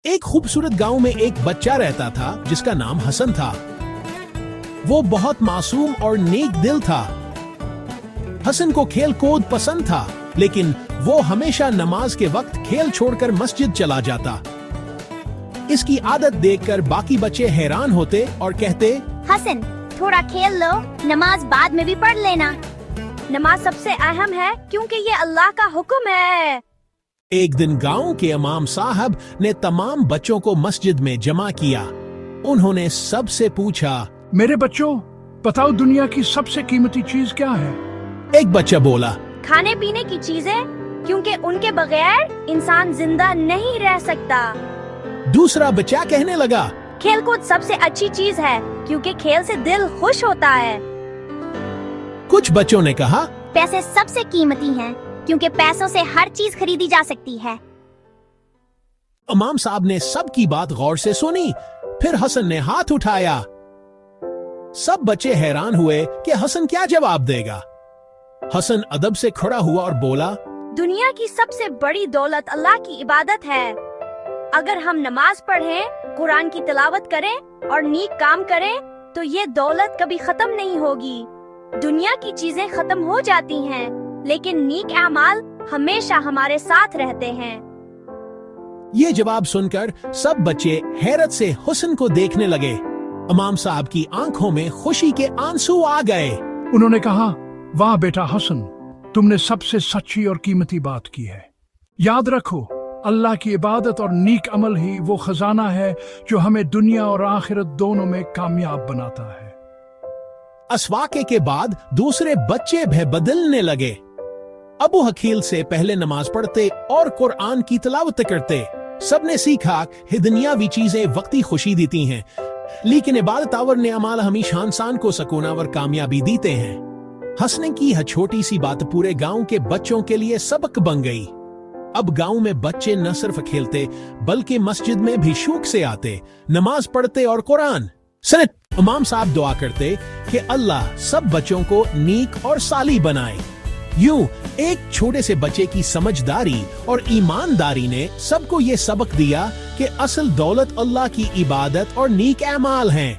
ایک خوبصورت گاؤں میں ایک بچہ رہتا تھا جس کا نام حسن تھا۔ وہ بہت معصوم اور نیک دل تھا۔ حسن کو کھیل کود پسند تھا، لیکن وہ ہمیشہ نماز کے وقت کھیل چھوڑ کر مسجد چلا جاتا۔ اس کی عادت دیکھ کر باقی بچے حیران ہوتے اور کہتے، حسن تھوڑا کھیل لو، نماز بعد میں بھی پڑھ لینا۔ نماز سب سے اہم ہے کیونکہ یہ اللہ کا حکم ہے۔ ایک دن گاؤں کے امام صاحب نے تمام بچوں کو مسجد میں جمع کیا۔ انہوں نے سب سے پوچھا، میرے بچوں، بتاؤ دنیا کی سب سے قیمتی چیز کیا ہے؟ ایک بچہ بولا، کھانے پینے کی چیزیں، کیونکہ ان کے بغیر انسان زندہ نہیں رہ سکتا۔ دوسرا بچہ کہنے لگا، کھیل کود سب سے اچھی چیز ہے کیونکہ کھیل سے دل خوش ہوتا ہے۔ کچھ بچوں نے کہا، پیسے سب سے قیمتی ہیں کیونکہ پیسوں سے ہر چیز خریدی جا سکتی ہے۔ امام صاحب نے سب کی بات غور سے سنی، پھر حسن نے ہاتھ اٹھایا۔ سب بچے حیران ہوئے کہ حسن کیا جواب دے گا۔ حسن ادب سے کھڑا ہوا اور بولا، دنیا کی سب سے بڑی دولت اللہ کی عبادت ہے۔ اگر ہم نماز پڑھیں، قرآن کی تلاوت کریں اور نیک کام کریں تو یہ دولت کبھی ختم نہیں ہوگی۔ دنیا کی چیزیں ختم ہو جاتی ہیں، لیکن نیک اعمال ہمیشہ ہمارے ساتھ رہتے ہیں۔ یہ جواب سن کر سب بچے حیرت سے حسن کو دیکھنے لگے۔ امام صاحب کی آنکھوں میں خوشی کے آنسو آ گئے۔ انہوں نے کہا، واہ بیٹا حسن، تم نے سب سے سچی اور قیمتی بات کی ہے۔ یاد رکھو، اللہ کی عبادت اور نیک عمل ہی وہ خزانہ ہے جو ہمیں دنیا اور آخرت دونوں میں کامیاب بناتا ہے۔ اس واقعے کے بعد دوسرے بچے بھی بدلنے لگے۔ ابو حکیل سے پہلے نماز پڑھتے اور قرآن کی تلاوت کرتے۔ سب نے سیکھا کہ دنیاوی چیزیں وقتی خوشی دیتی ہیں، لیکن عبادت آور نے اعمال ہمیشہ انسان کو سکون اور کامیابی دیتے ہیں۔ ہنسنے کی یہ چھوٹی سی بات پورے گاؤں کے بچوں کے لیے سبق بن گئی۔ اب گاؤں میں بچے نہ صرف کھیلتے بلکہ مسجد میں بھی شوق سے آتے، نماز پڑھتے اور قرآن سنت۔ امام صاحب دعا کرتے کہ اللہ سب بچوں کو نیک اور صالح بنائے۔ یوں ایک چھوٹے سے بچے کی سمجھداری اور ایمانداری نے سب کو یہ سبق دیا کہ اصل دولت اللہ کی عبادت اور نیک اعمال ہیں۔